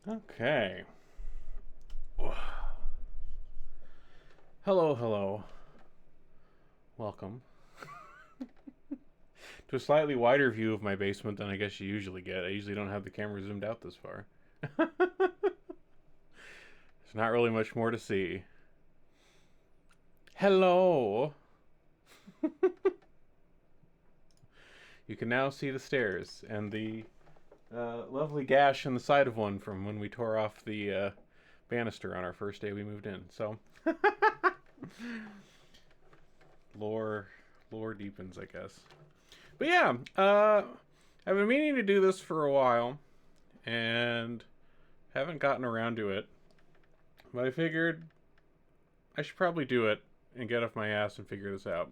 Okay. Hello, hello. Welcome to a slightly wider view of my basement than I guess you usually get. I usually don't have the camera zoomed out this far. There's not really much more to see. Hello. You can now see the stairs and the lovely gash in the side of one from when we tore off the banister on our first day we moved in. So, lore deepens, I guess. But yeah, I've been meaning to do this for a while, and haven't gotten around to it. But I figured I should probably do it and get off my ass and figure this out.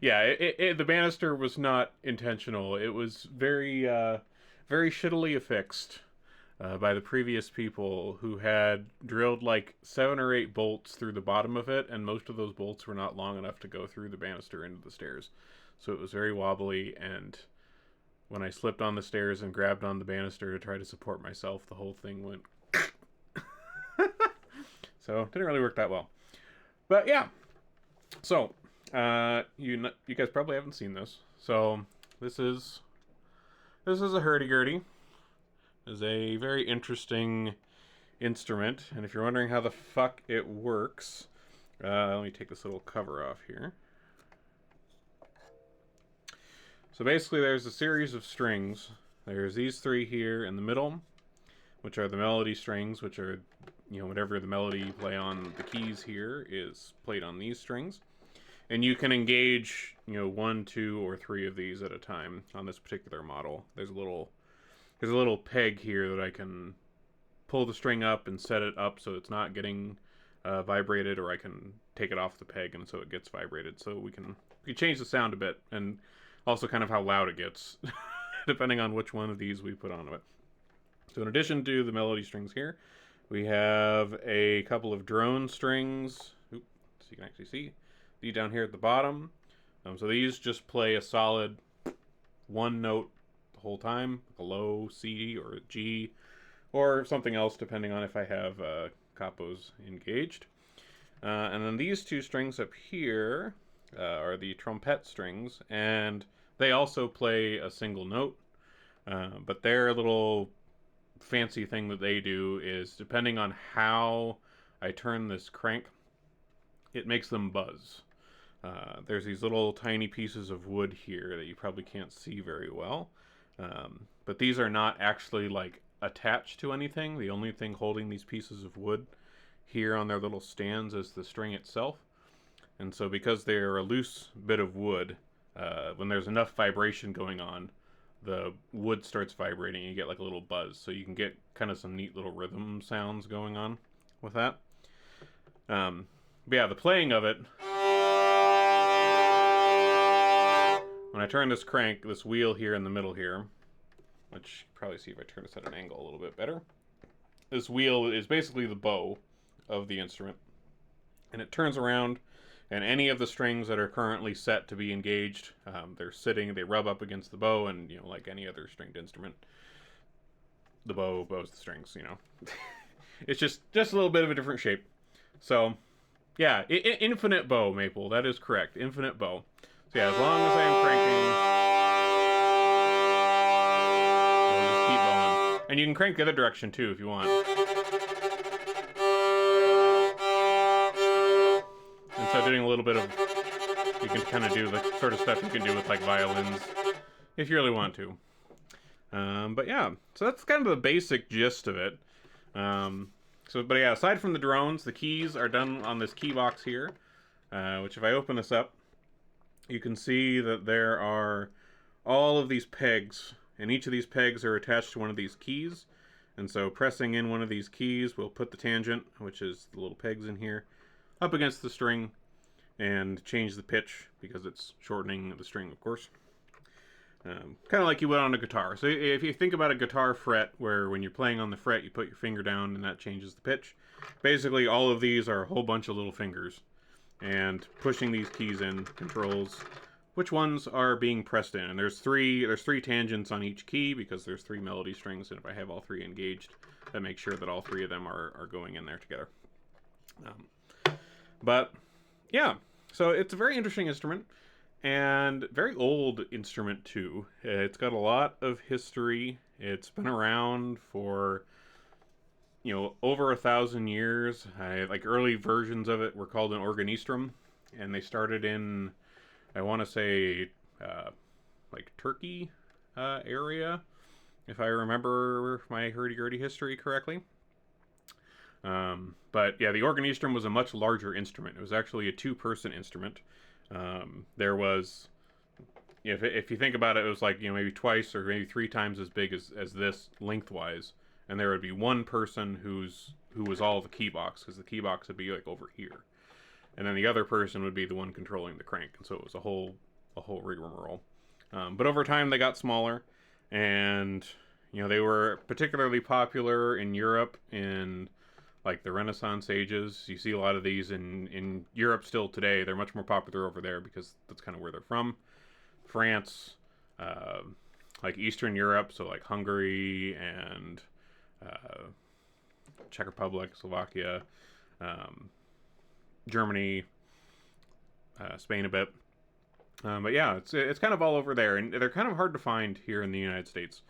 Yeah, the banister was not intentional. It was very shittily affixed by the previous people who had drilled like 7 or 8 bolts through the bottom of it, and most of those bolts were not long enough to go through the banister into the stairs. So it was very wobbly, and when I slipped on the stairs and grabbed on the banister to try to support myself, the whole thing went. So it didn't really work that well. But yeah. So, you guys probably haven't seen this. So this is a Hurdy Gurdy. It's a very interesting instrument, and if you're wondering how the fuck it works, let me take this little cover off here. So basically, there's a series of strings. There's these 3 here in the middle, which are the melody strings, which are, whatever the melody you play on the keys here is played on these strings. And you can engage, 1, 2, or 3 of these at a time on this particular model. There's a little peg here that I can pull the string up and set it up so it's not getting vibrated, or I can take it off the peg and so it gets vibrated. So we can change the sound a bit, and also kind of how loud it gets, depending on which one of these we put onto it. So in addition to the melody strings here, we have a couple of drone strings. So you can actually see these down here at the bottom. So these just play a solid 1 note the whole time, like a low C or a G, or something else depending on if I have capos engaged. And then these 2 strings up here are the trumpet strings, and they also play a single note, but their little fancy thing that they do is, depending on how I turn this crank, it makes them buzz. There's these little tiny pieces of wood here that you probably can't see very well, but these are not actually like attached to anything. The only thing holding these pieces of wood here on their little stands is the string itself. And so because they're a loose bit of wood, when there's enough vibration going on, the wood starts vibrating and you get like a little buzz. So you can get kind of some neat little rhythm sounds going on with that. But yeah, the playing of it, when I turn this crank, this wheel here in the middle here, which you can probably see if I turn this at an angle a little bit better, this wheel is basically the bow of the instrument. And it turns around, and any of the strings that are currently set to be engaged, they rub up against the bow, and, like any other stringed instrument, the bow bows the strings, It's just a little bit of a different shape. So, yeah, infinite bow, Maple, that is correct, infinite bow. So yeah, as long as I am cranking, it'll just keep bowing. And you can crank the other direction, too, if you want. And so doing a little bit of, you can kind of do the sort of stuff you can do with like violins if you really want to. But yeah, so that's kind of the basic gist of it. But yeah, aside from the drones, the keys are done on this key box here, which if I open this up, you can see that there are all of these pegs, and each of these pegs are attached to one of these keys. And so pressing in one of these keys will put the tangent, which is the little pegs in here, up against the string and change the pitch because it's shortening the string, of course. Kind of like you would on a guitar. So if you think about a guitar fret, where when you're playing on the fret, you put your finger down and that changes the pitch. Basically, all of these are a whole bunch of little fingers. And pushing these keys in controls which ones are being pressed in. And there's three tangents on each key because there's three melody strings, and if I have all three engaged, that makes sure that all three of them are going in there together. But yeah, so it's a very interesting instrument and very old instrument too. It's got a lot of history. It's been around for over 1,000 years. Like early versions of it were called an organistrum, and they started in, I want to say, like Turkey area, if I remember my hurdy-gurdy history correctly. But yeah, the organistrum was a much larger instrument. It was actually a two-person instrument. There was, if you think about it, it was like maybe twice or maybe three times as big as this lengthwise, and there would be one person who was all the key box, because the key box would be like over here, and then the other person would be the one controlling the crank, and so it was a whole rigmarole. But over time they got smaller, and they were particularly popular in Europe in like the Renaissance ages. You see a lot of these in Europe still today. They're much more popular over there because that's kind of where they're from. France, like Eastern Europe, so like Hungary and Czech Republic, Slovakia, Germany, Spain a bit. But yeah, it's kind of all over there, and they're kind of hard to find here in the United States.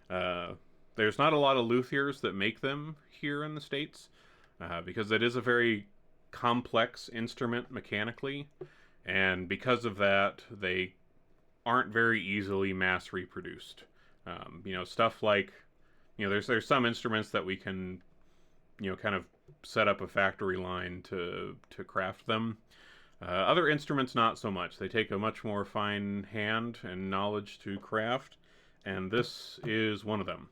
There's not a lot of luthiers that make them here in the States, because it is a very complex instrument mechanically, and because of that, they aren't very easily mass reproduced. Stuff like, there's some instruments that we can, kind of set up a factory line to craft them. Other instruments, not so much. They take a much more fine hand and knowledge to craft, and this is one of them.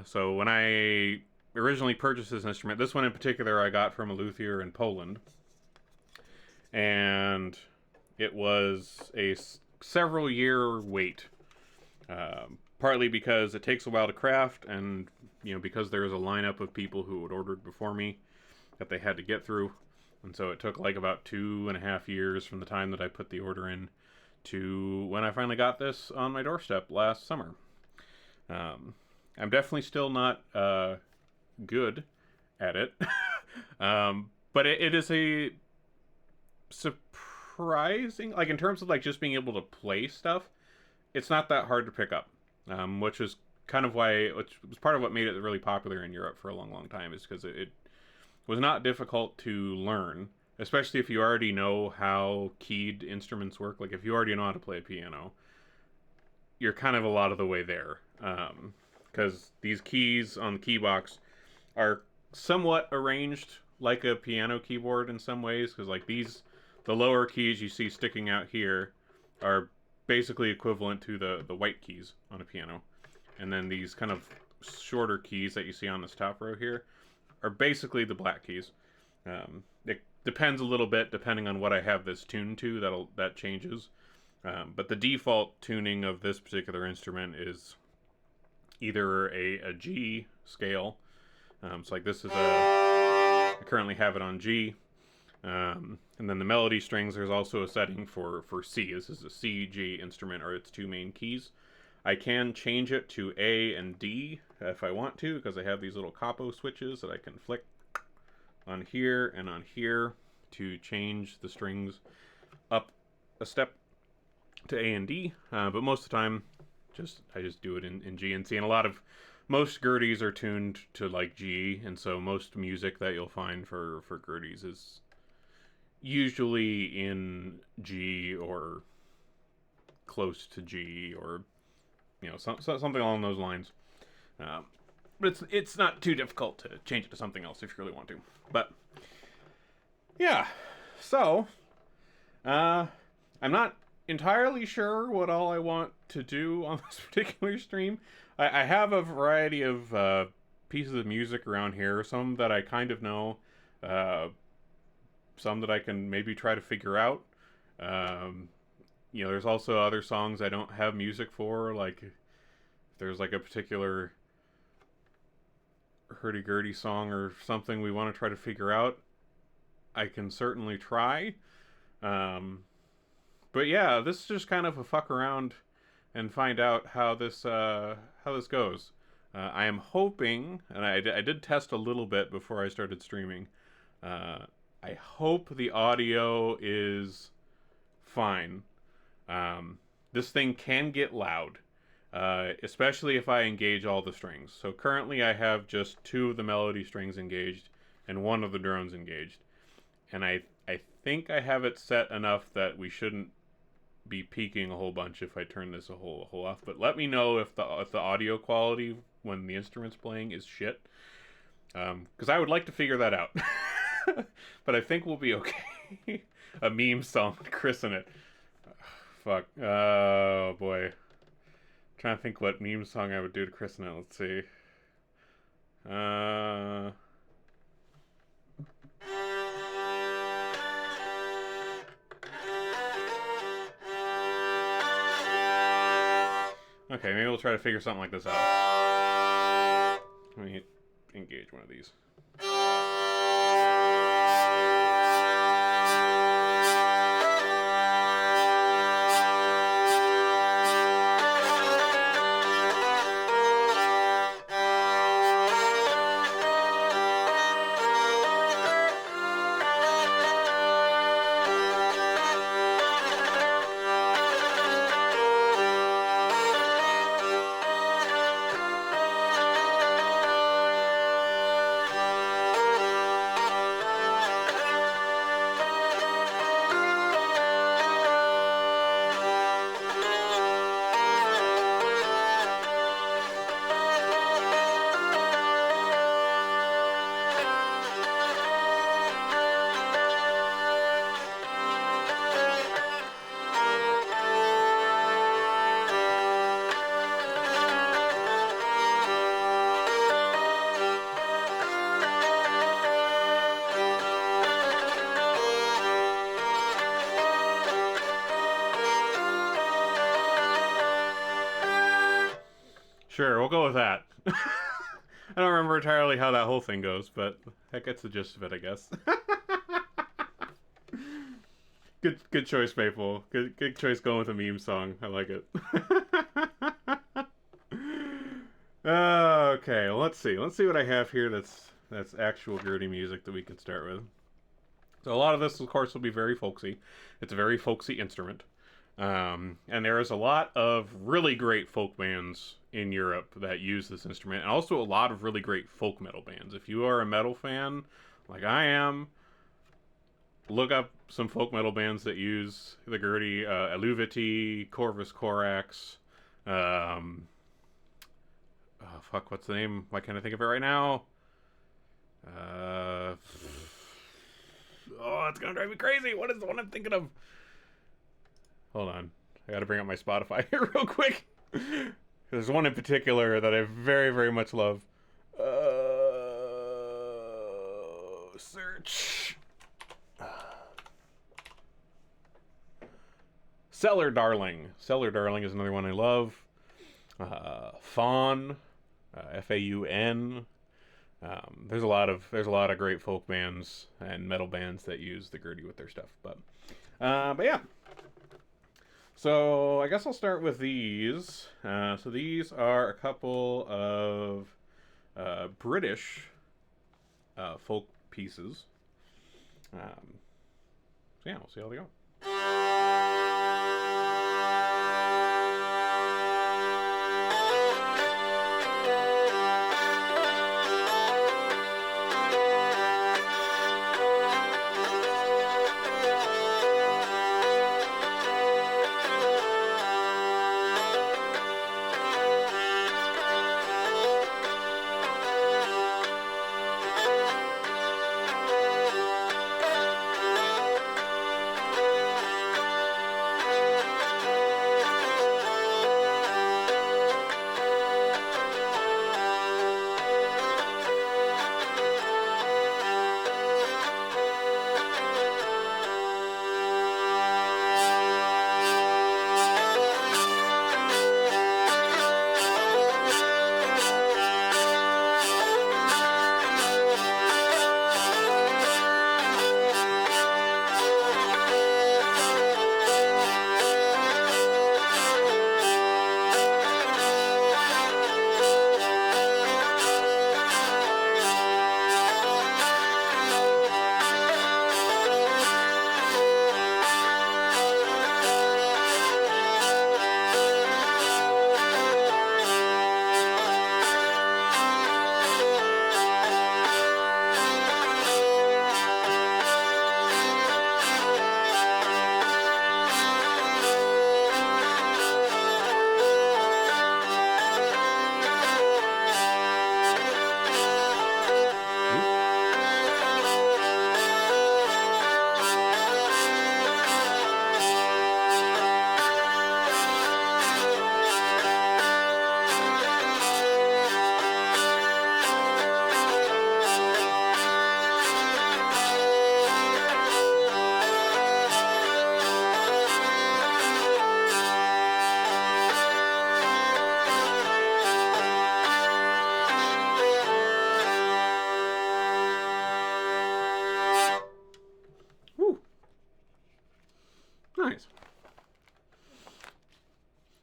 So when I originally purchased this instrument, this one in particular I got from a luthier in Poland, and it was a several year wait, partly because it takes a while to craft, and because there was a lineup of people who had ordered before me that they had to get through, and so it took like about 2.5 years from the time that I put the order in to when I finally got this on my doorstep last summer. I'm definitely still not good at it, but it is a surprising, like in terms of like just being able to play stuff, it's not that hard to pick up, which is kind of which was part of what made it really popular in Europe for a long time, is because it was not difficult to learn, especially if you already know how keyed instruments work. Like if you already know how to play a piano, you're kind of a lot of the way there, because these keys on the key box are somewhat arranged like a piano keyboard in some ways, because like the lower keys you see sticking out here are basically equivalent to the white keys on a piano, and then these kind of shorter keys that you see on this top row here are basically the black keys. It depends a little bit depending on what I have this tuned to. That changes, but the default tuning of this particular instrument is either a G scale. So like this is I currently have it on G. And then the melody strings, there's also a setting for C. This is a C, G instrument, or its two main keys. I can change it to A and D if I want to, because I have these little capo switches that I can flick on here and on here to change the strings up a step to A and D. But most of the time, I just do it in G and C. And most Gurdys are tuned to like G, and so most music that you'll find for Gurdys is usually in G or close to G, or something along those lines. But it's not too difficult to change it to something else if you really want to. But yeah, so I'm not entirely sure what all I want to do on this particular stream. I have a variety of pieces of music around here, some that I kind of know, some that I can maybe try to figure out. There's also other songs I don't have music for, like if there's like a particular hurdy-gurdy song or something we want to try to figure out, I can certainly try. But yeah, this is just kind of a fuck around and find out how this goes. I am hoping, and I did test a little bit before I started streaming. Uh, I hope the audio is fine. Um, this thing can get loud, especially if I engage all the strings. So currently I have just two of the melody strings engaged and one of the drones engaged. And I think I have it set enough that we shouldn't be peaking a whole bunch if I turn this a whole off. But let me know if the audio quality when the instrument's playing is shit, because I would like to figure that out. But I think we'll be okay. A meme song, christen it. Fuck. Oh boy. I'm trying to think what meme song I would do to christen it. Let's see. Okay, maybe we'll try to figure something like this out. Let me engage one of these. Sure, we'll go with that. I don't remember entirely how that whole thing goes, but that gets the gist of it, I guess. Good choice, Maple. Good choice going with a meme song. I like it. Okay, well, let's see. Let's see what I have here that's actual Gurdy music that we can start with. So a lot of this, of course, will be very folksy. It's a very folksy instrument. And there is a lot of really great folk bands in Europe that use this instrument, and also a lot of really great folk metal bands. If you are a metal fan, like I am, look up some folk metal bands that use the Gurdy. Eluvity, Corvus Corax. Fuck, what's the name? Why can't I think of it right now? Oh, it's gonna drive me crazy. What is the one I'm thinking of? Hold on. I gotta bring up my Spotify here real quick. There's one in particular that I very, very much love. Search. Cellar Darling. Cellar Darling is another one I love. Faun. Faun. There's a lot of great folk bands and metal bands that use the Gurdy with their stuff. But yeah. So I guess I'll start with these. So these are a couple of British folk pieces. So yeah, we'll see how they go.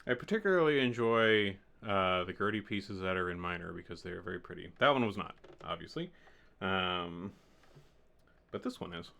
I particularly enjoy the Gurdy pieces that are in minor because they are very pretty. That one was not, obviously. But this one is.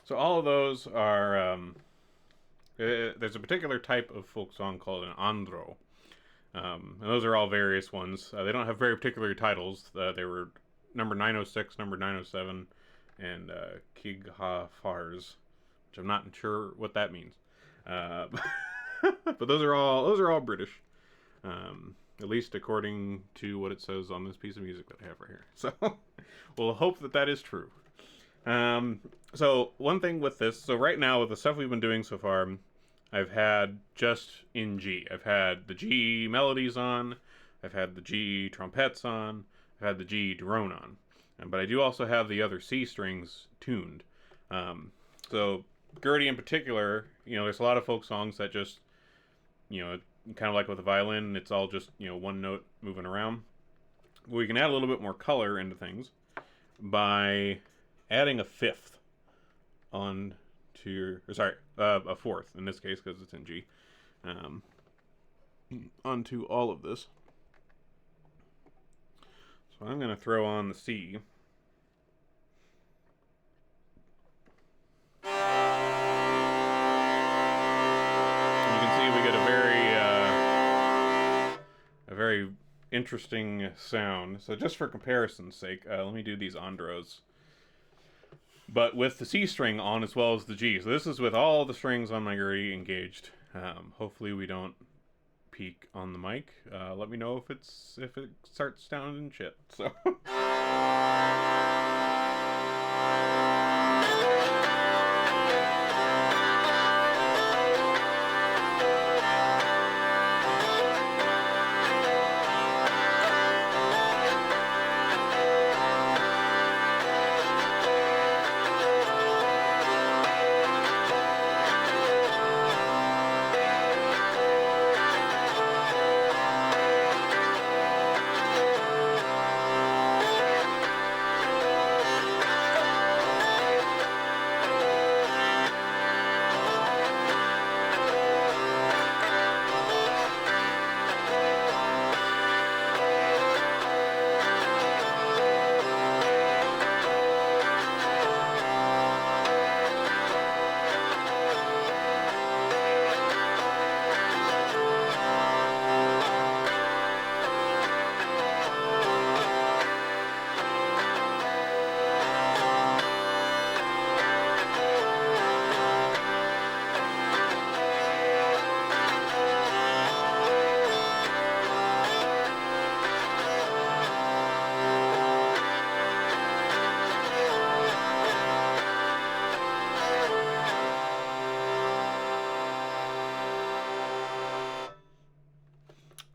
So all of those are. There's a particular type of folk song called an andro, and those are all various ones. They don't have very particular titles. They were number 906, number 907, and Kig Ha Fars, which I'm not sure what that means. But those are all British, at least according to what it says on this piece of music that I have right here. So we'll hope that that is true. So one thing with this, so right now with the stuff we've been doing so far, I've had just in G. I've had the G melodies on, I've had the G trumpets on, I've had the G drone on, but I do also have the other C strings tuned. So Gurdy in particular, there's a lot of folk songs that just, kind of like with the violin, it's all just, one note moving around. We can add a little bit more color into things by adding a fifth on to your, or sorry, a fourth in this case because it's in G, onto all of this. So I'm going to throw on the C. You can see we get a very interesting sound. So just for comparison's sake, let me do these andros. But with the C string on as well as the G. So this is with all the strings on my Gurdy engaged. Hopefully we don't peak on the mic. Let me know if it starts sounding shit. So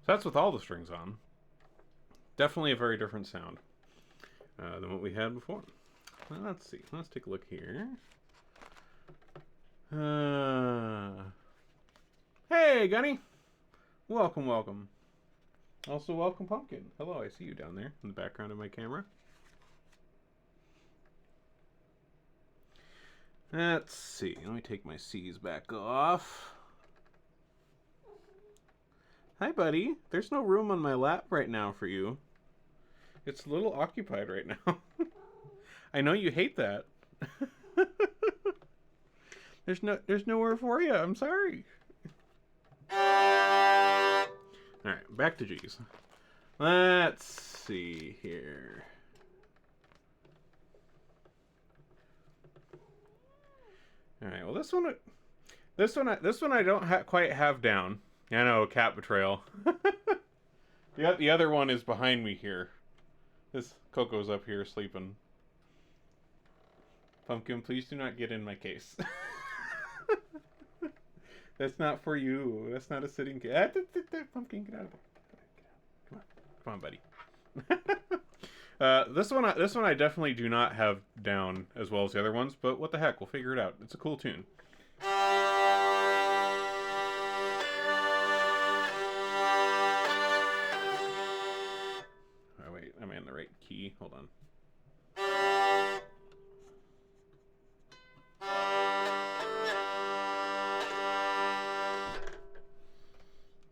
that's with all the strings on. Definitely a very different sound than what we had before. Well, let's see. Let's take a look here. Hey, Gunny. Welcome, welcome. Also, welcome, Pumpkin. Hello, I see you down there in the background of my camera. Let's see. Let me take my C's back off. Hi, buddy. There's no room on my lap right now for you. It's a little occupied right now. I know you hate that. There's nowhere for you. I'm sorry. All right, back to G's. Let's see here. All right. Well, this one I don't quite have down. I know, cat betrayal. The other one is behind me here. This Coco's up here sleeping. Pumpkin, please do not get in my case. That's not for you. That's not a sitting cat. Pumpkin, get out of there. Come on, buddy. This one I definitely do not have down as well as the other ones, but what the heck, we'll figure it out. It's a cool tune. Oh wait, I'm in the right key. Hold on.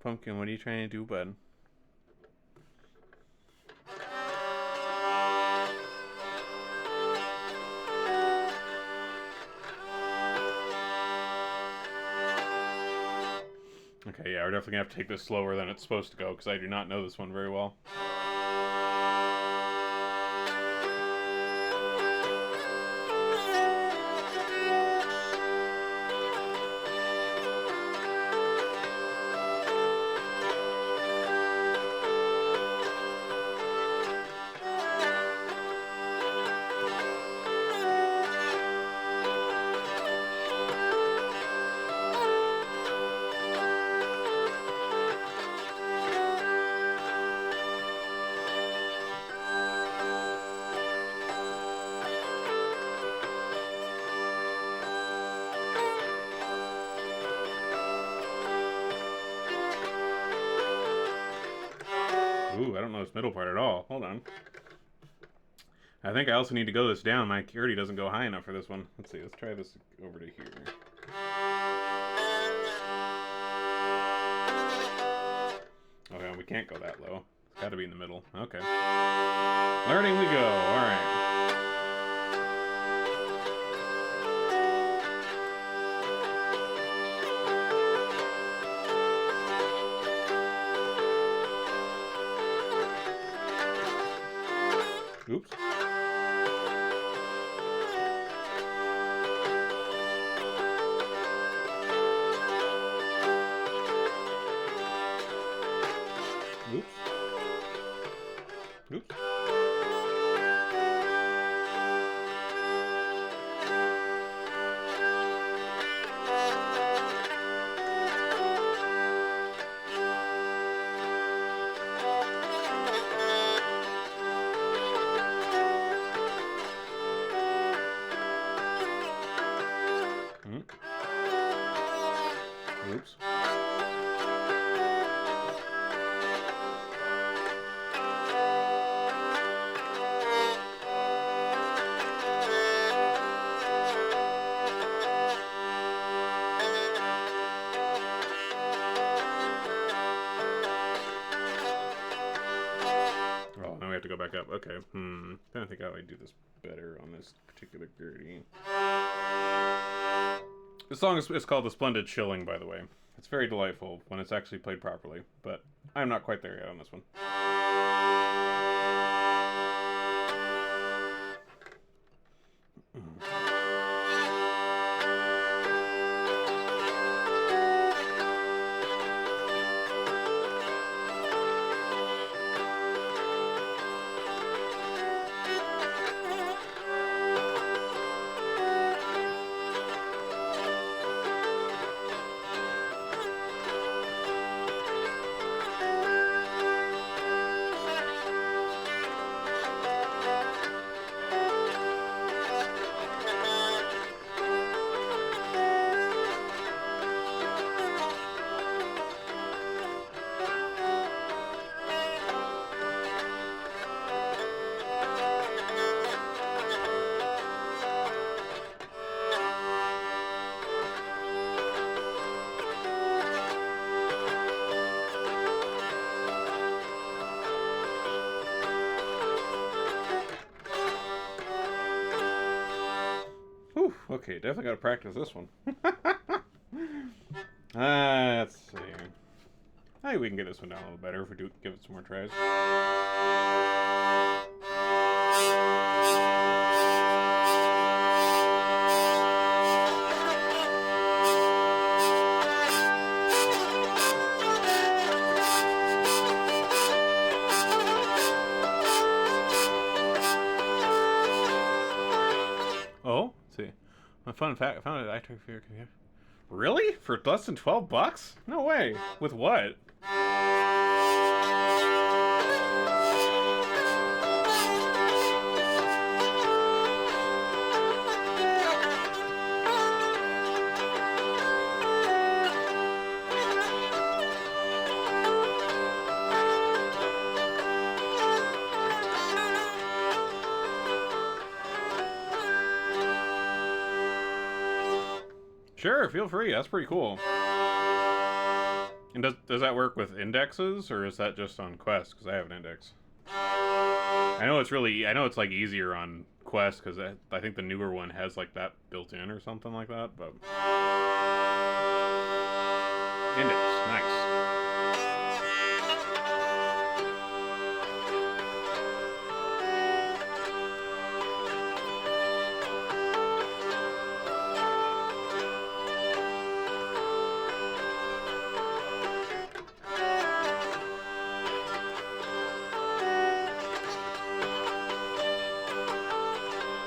Pumpkin, what are you trying to do, bud? Okay, yeah, we're definitely gonna have to take this slower than it's supposed to go, because I do not know this one very well. Ooh, I don't know this middle part at all. Hold on. I think I also need to go this down. My Hurdy doesn't go high enough for this one. Let's see. Let's try this over to here. Okay, we can't go that low. It's got to be in the middle. Okay. Learning we go. All right. Oops. Oops. Oops. Oops. Oh, now we have to go back up. Okay. I think how I do this better on this particular Gurdy. This song is called The Splendid Shilling, by the way. It's very delightful when it's actually played properly, but I'm not quite there yet on this one. Okay, definitely got to practice this one. Let's see. I think we can get this one down a little better if we do give it some more tries. Oh, let's see. A fun fact: I found an actor for your computer. Really? For less than $12? No way. With what? Sure, feel free. That's pretty cool. And does that work with indexes, or is that just on Quest? Because I have an index. I know it's like easier on Quest because I think the newer one has like that built in or something like that. But index, nice.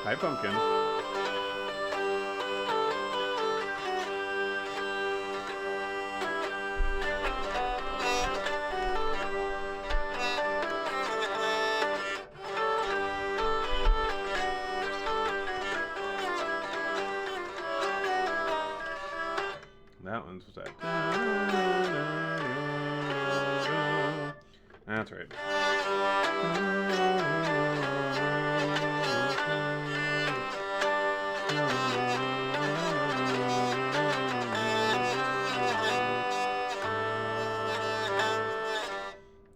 Hi, Pumpkin. That one's what's that? That's right.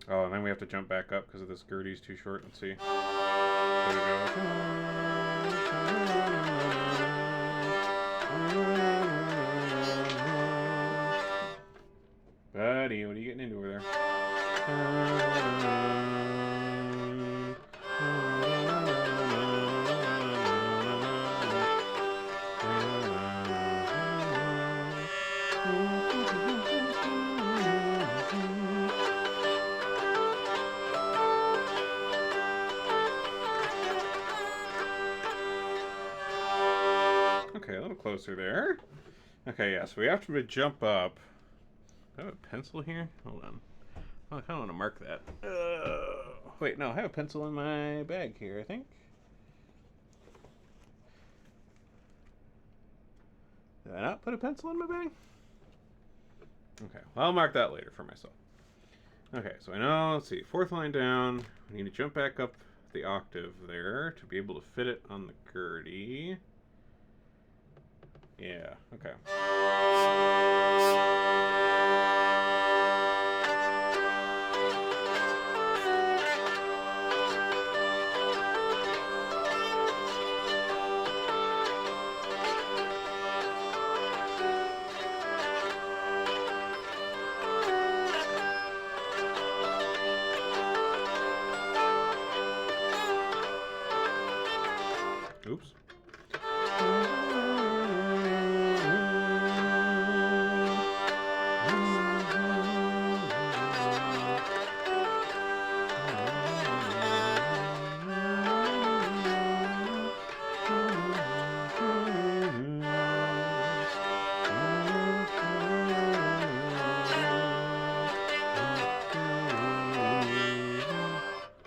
Oh, and then we have to jump back up because of this Gurdy's too short. Let's see. There we go. Buddy, what are you getting into over there? Okay, a little closer there. Okay, yeah, so we have to jump up. Do I have a pencil here? Hold on. Oh, I kind of want to mark that. Wait, no, I have a pencil in my bag here, I think. Did I not put a pencil in my bag? Okay, well, I'll mark that later for myself. Okay, so I know, let's see, fourth line down. We need to jump back up the octave there to be able to fit it on the Gurdy. Yeah, okay. Oops.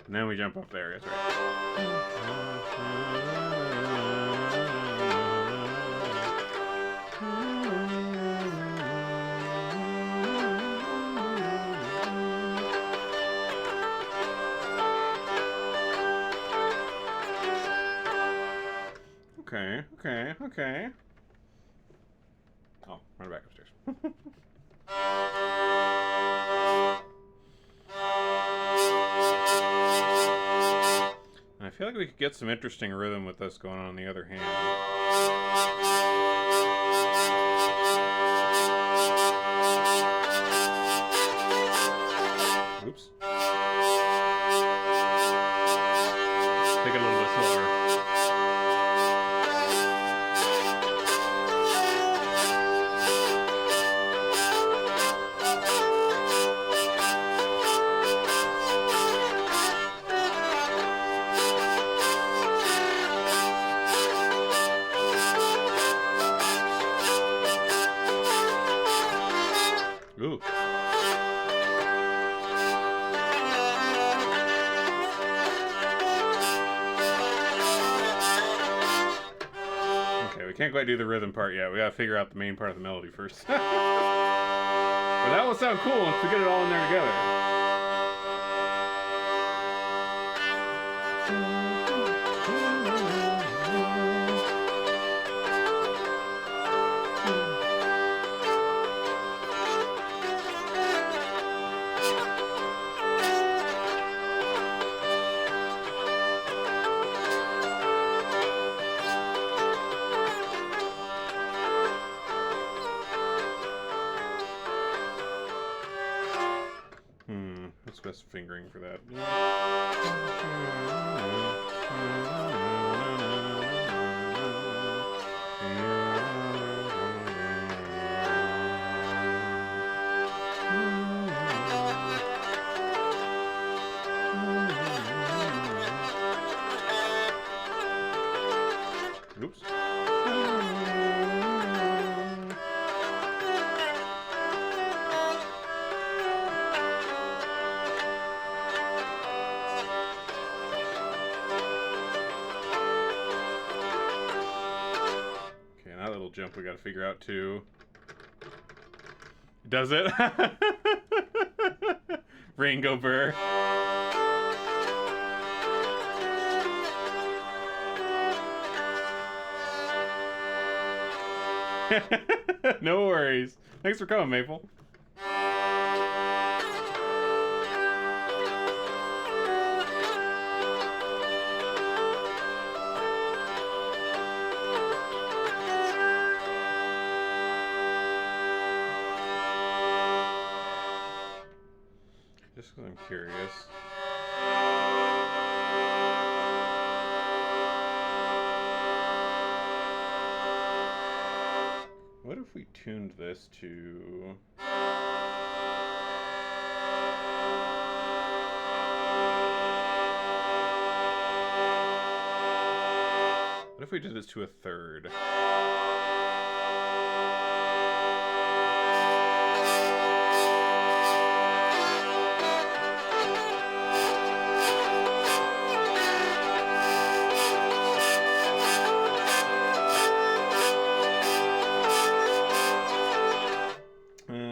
And then we jump up there, that's right. Okay. Oh, run back upstairs. I feel like we could get some interesting rhythm with this going on the other hand. Oops. Take it a little bit slower. Ooh. Okay, we can't quite do the rhythm part yet. We gotta figure out the main part of the melody first. But that will sound cool once we get it all in there together. What's best fingering for that? Oops. Jump we gotta figure out too. Does it? Ringo Burr. No worries. Thanks for coming, Maple. Just because I'm curious. What if we tuned this to... What if we did this to a third?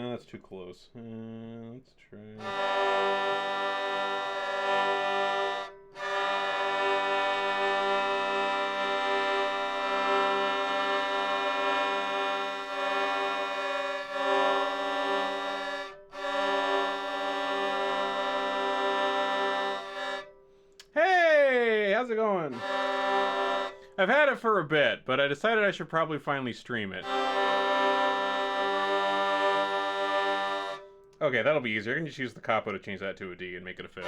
That's too close. Let's try... Hey! How's it going? I've had it for a bit, but I decided I should probably finally stream it. Okay, that'll be easier. I can just use the capo to change that to a D and make it a fifth.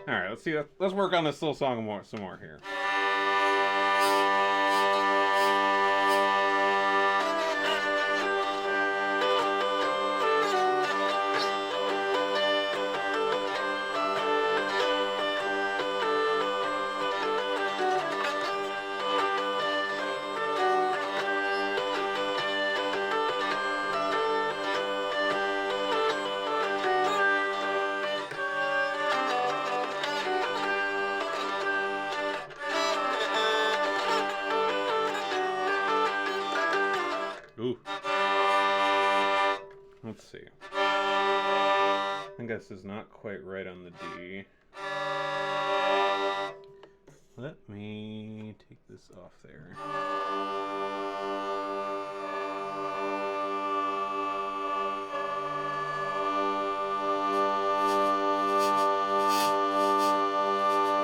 Alright, let's see. Let's work on this little song some more here. Ooh. Let's see. I think this is not quite right on the D. Let me take this off there.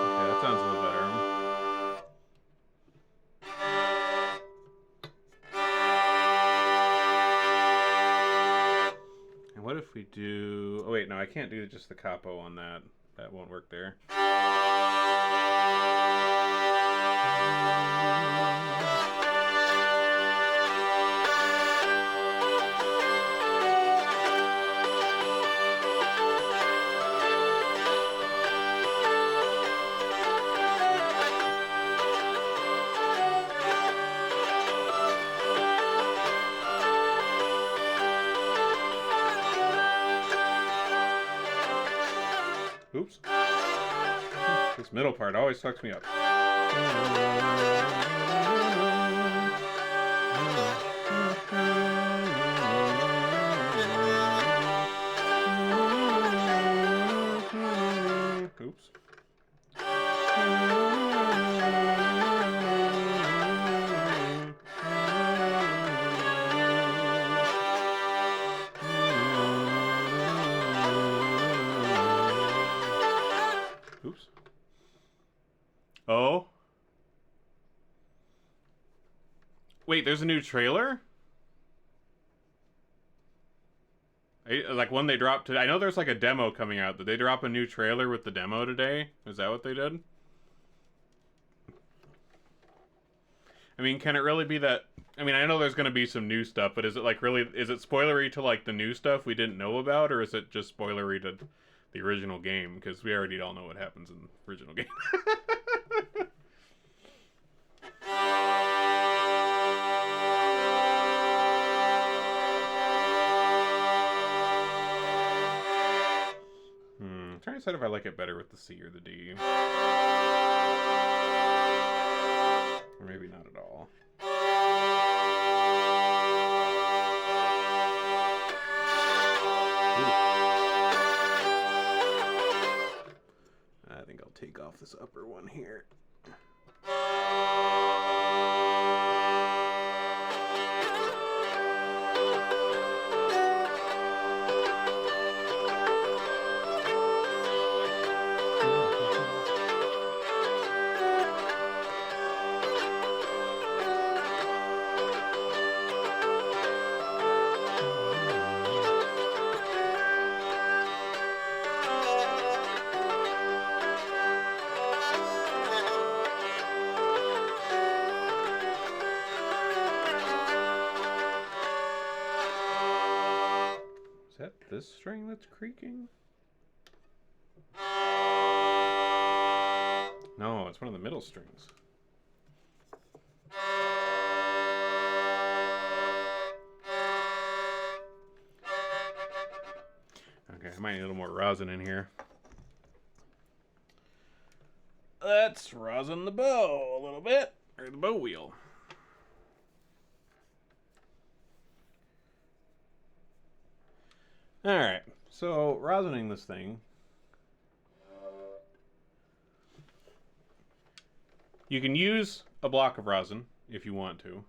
Okay, that sounds a little better. What if we do... Oh, wait, no, I can't do just the capo on that. That won't work there. Oops. This middle part always fucks me up. Oops. Oops. Oh. Wait, there's a new trailer? Like one they dropped today. I know there's like a demo coming out. Did they drop a new trailer with the demo today? Is that what they did? I mean, can it really be that... I mean, I know there's going to be some new stuff, but is it like really... Is it spoilery to like the new stuff we didn't know about, or is it just spoilery to the original game? Because we already all know what happens in the original game. I'm trying to decide if I like it better with the C or the D. Or maybe not at all. I think I'll take off this upper one here. Is that this string that's creaking? No, it's one of the middle strings. Okay, I might need a little more rosin in here. Let's rosin the bow a little bit, or the bow wheel. Alright, so rosining this thing. You can use a block of rosin if you want to.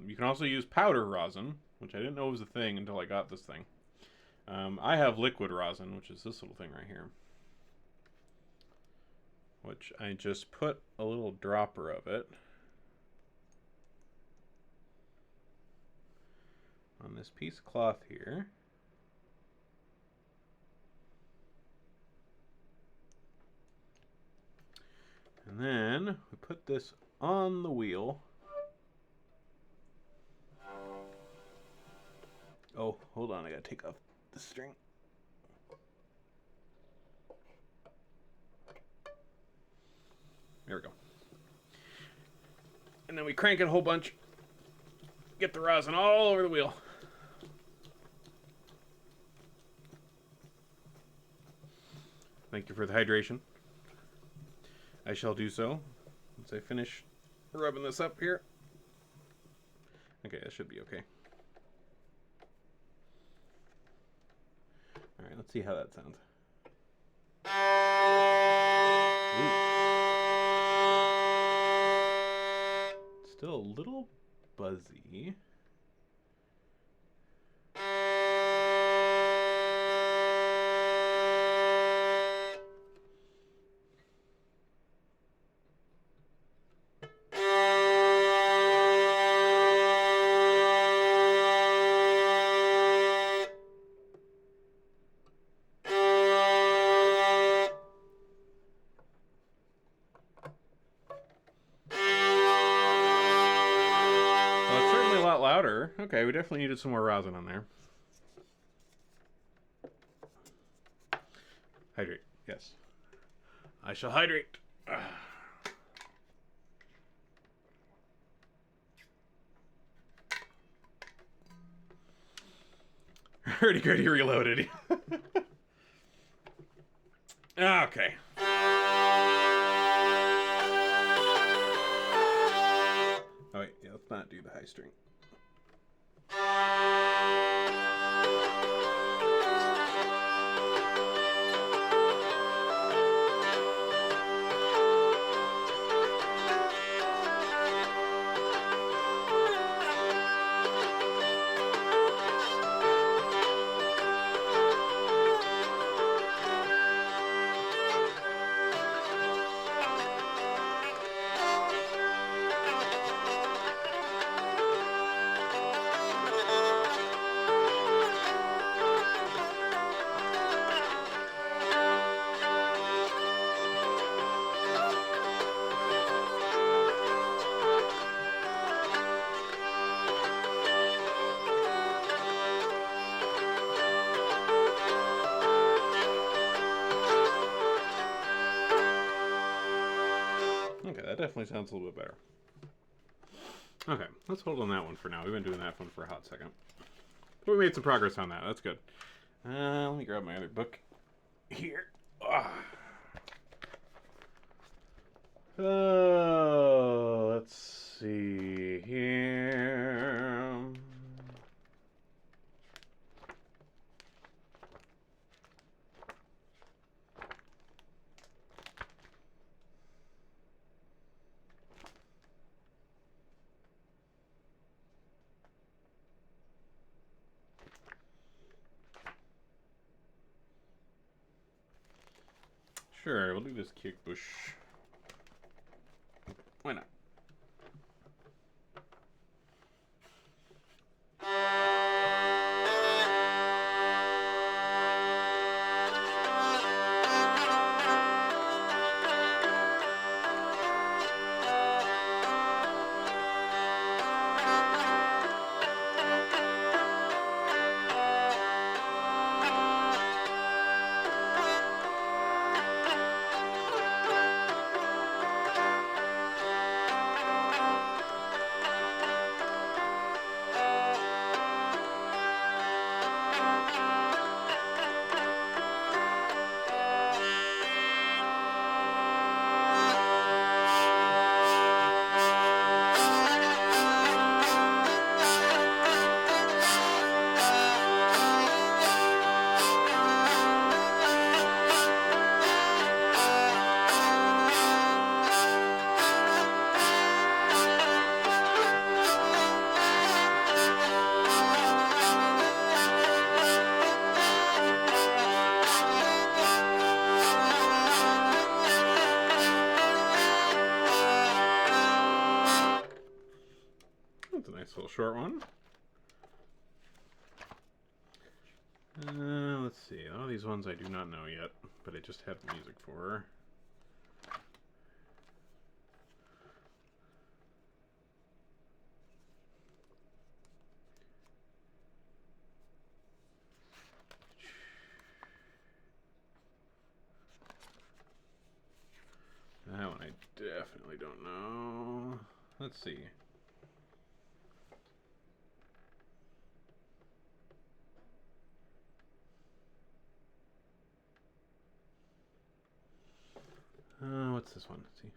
You can also use powder rosin, which I didn't know was a thing until I got this thing. I have liquid rosin, which is this little thing right here. Which I just put a little dropper of it on this piece of cloth here. And then we put this on the wheel. Oh, hold on, I gotta take off the string. There we go. And then we crank it a whole bunch. Get the rosin all over the wheel. Thank you for the hydration. I shall do so once I finish rubbing this up here. Okay, that should be okay. Alright, let's see how that sounds. Ooh. Still a little buzzy. Okay, we definitely needed some more rosin on there. Hydrate. Yes. I shall hydrate. Hurdy Gurdy reloaded. Okay. Oh wait, yeah, let's not do the high string. Okay, that definitely sounds a little bit better. Okay, let's hold on that one for now. We've been doing that one for a hot second. But we made some progress on that. That's good. Let me grab my other book here. Let's see here. Sure, we'll do this kick bush. Why not? That's a nice little short one. Let's see. All these ones I do not know yet, but I just have the music for. That one I definitely don't know. Let's see. What's this one? Let's see.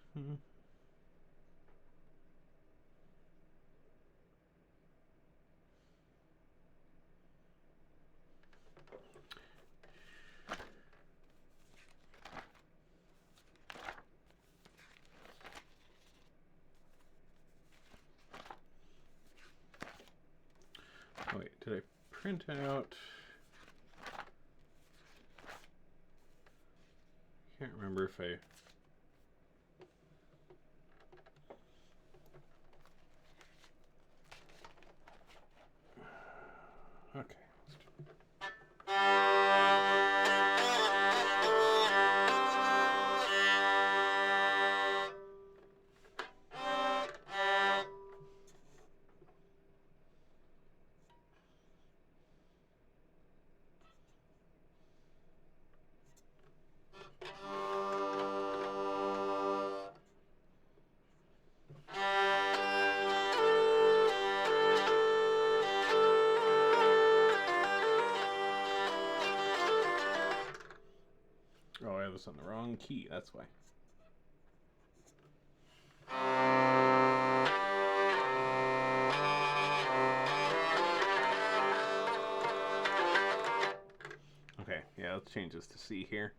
Oh, wait, did I print out? Can't remember if I. Okay. Oh, I was on the wrong key, that's why. Okay, yeah, let's change this to C here.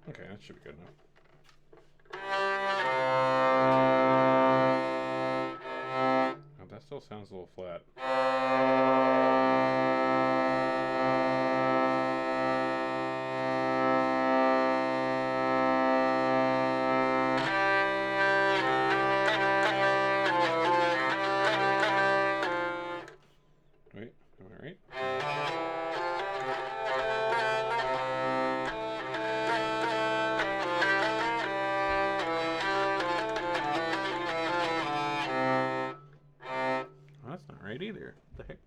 Okay, that should be good enough. Oh, that still sounds a little flat. Wait, am I right? Oh, that's not right either. What the heck?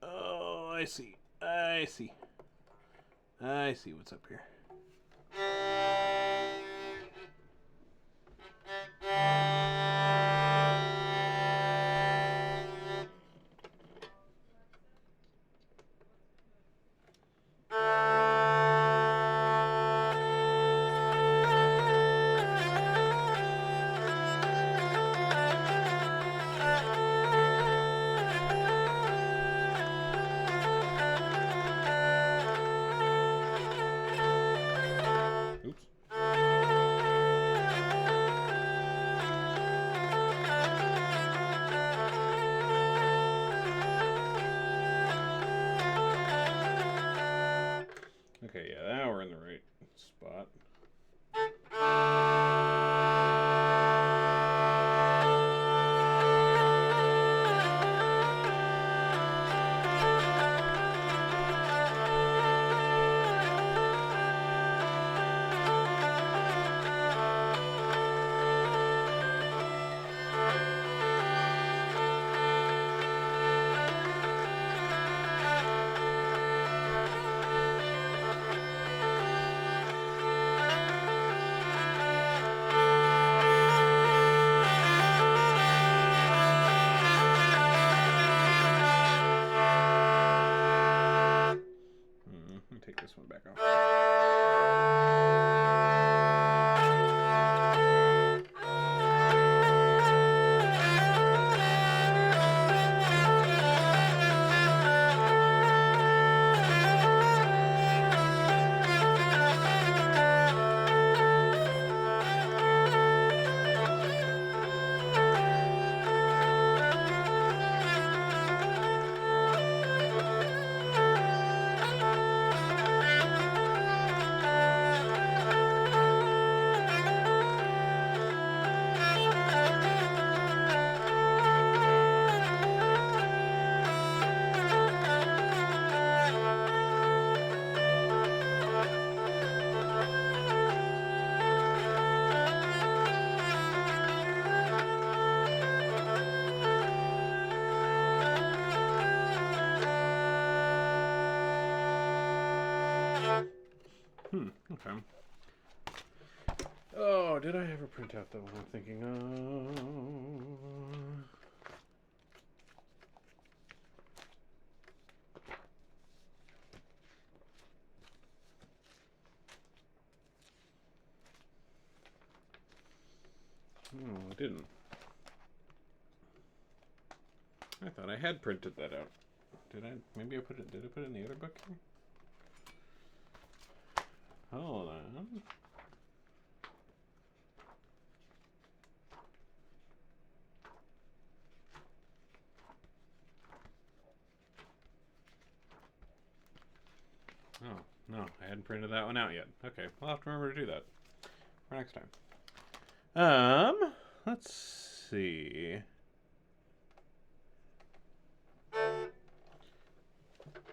Oh, I see. I see. I see what's up here. Oops. Okay, yeah, now we're in the right spot. Let me take this one back off. Okay. Oh, did I ever print out the one I'm thinking of? No, I didn't. I thought I had printed that out. Did I? Maybe I put it. Did I put it in the other book here? Hold on. Oh, no, I hadn't printed that one out yet. Okay, I'll have to remember to do that for next time. Let's see. Let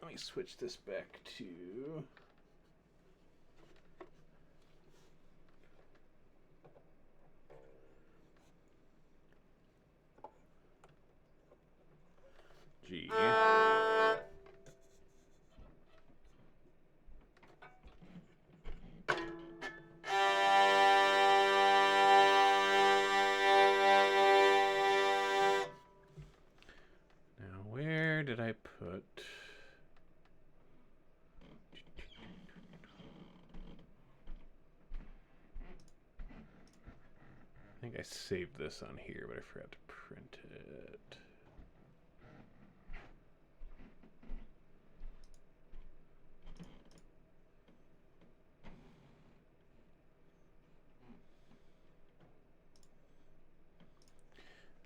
me switch this back to... G. Now, where did I put... I think I saved this on here, but I forgot to print it.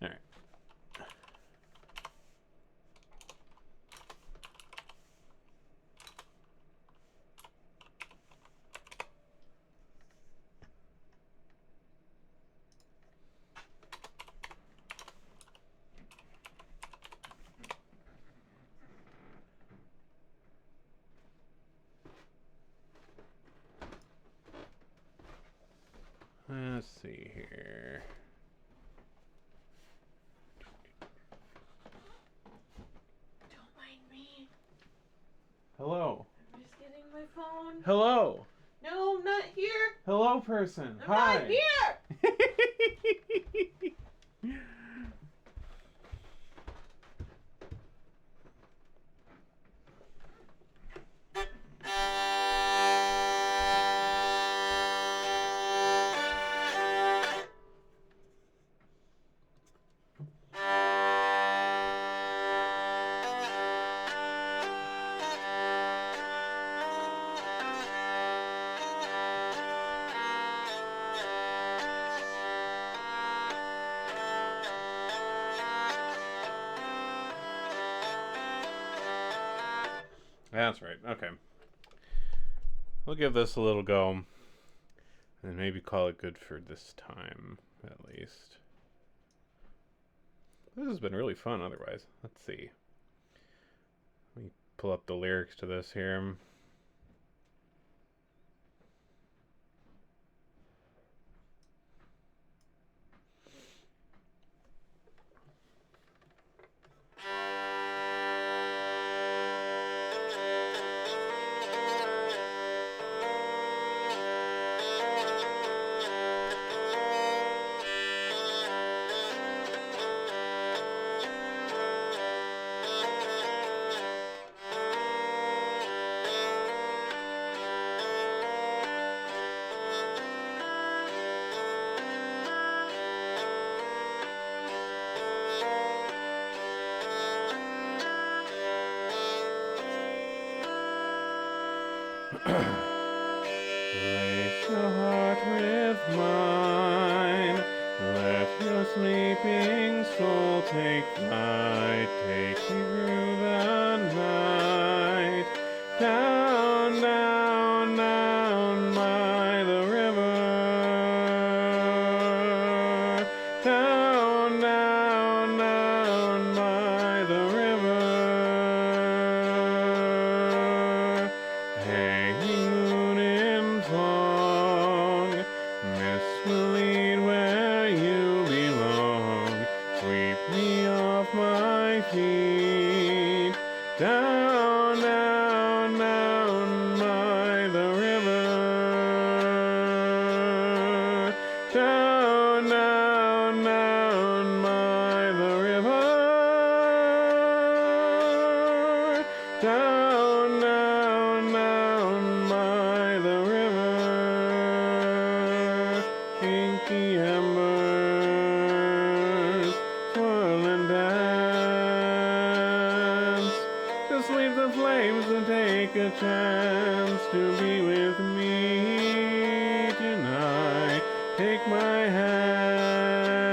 All right. Let's see here. Don't mind me. Hello. I'm just getting my phone. Hello. No, I'm not here. Hello, person. I'm Hi. not here. That's right. Okay. We'll give this a little go. And maybe call it good for this time, at least. This has been really fun otherwise. Let's see. Let me pull up the lyrics to this here. Place your heart with mine. Let your sleeping soul take flight. Take me through the night. Down, down, down by the river. Down, down, down by the river. Hanging moon in song, mist will lead where you belong. Sweep me off my feet. Down, down, down by the river. take a chance to be with me tonight. Take my hand,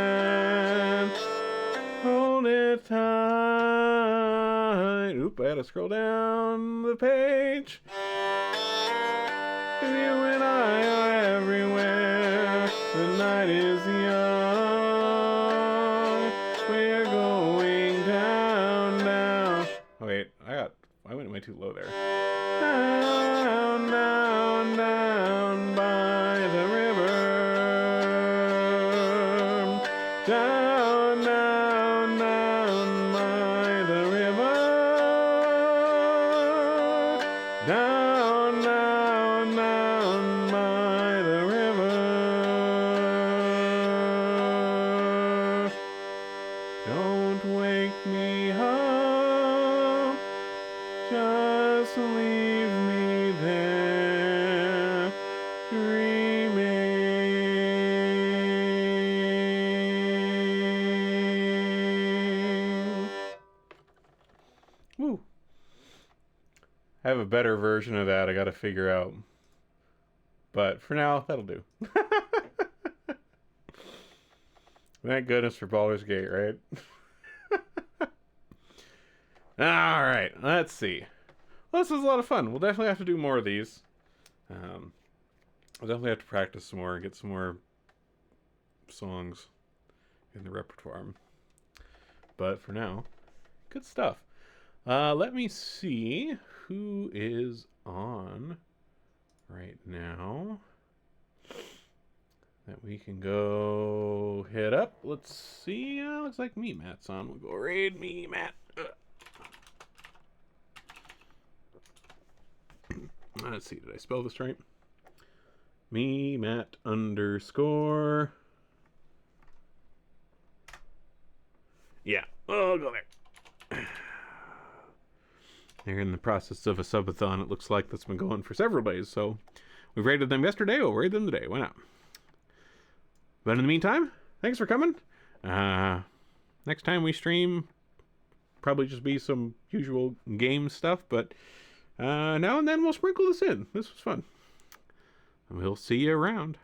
hold it tight. Oop, I had to scroll down the page. You and I are everywhere. The night is young. We're going down, down. Oh wait, I went way too low there. Down, down, down by the river. Down, down, down by the river. Down, down, down by the river. Don't wake me up, just leave me there, dreaming. Woo. I have a better version of that I gotta figure out. But for now, that'll do. Thank goodness for Baldur's Gate, right? Alright, let's see. Well, this was a lot of fun. We'll definitely have to do more of these. I'll definitely have to practice some more and get some more songs in the repertoire. But for now, good stuff. Let me see who is on right now that we can go hit up. Let's see. Looks like me Matt's on. We'll go raid me Matt. Let's see. Did I spell this right? Me Matt _ Yeah. I'll go there. They're in the process of a subathon, it looks like, that's been going for several days. So we raided them yesterday. We'll raid them today. Why not? But in the meantime, thanks for coming. Next time we stream, probably just be some usual game stuff. But now and then we'll sprinkle this in. This was fun. And we'll see you around.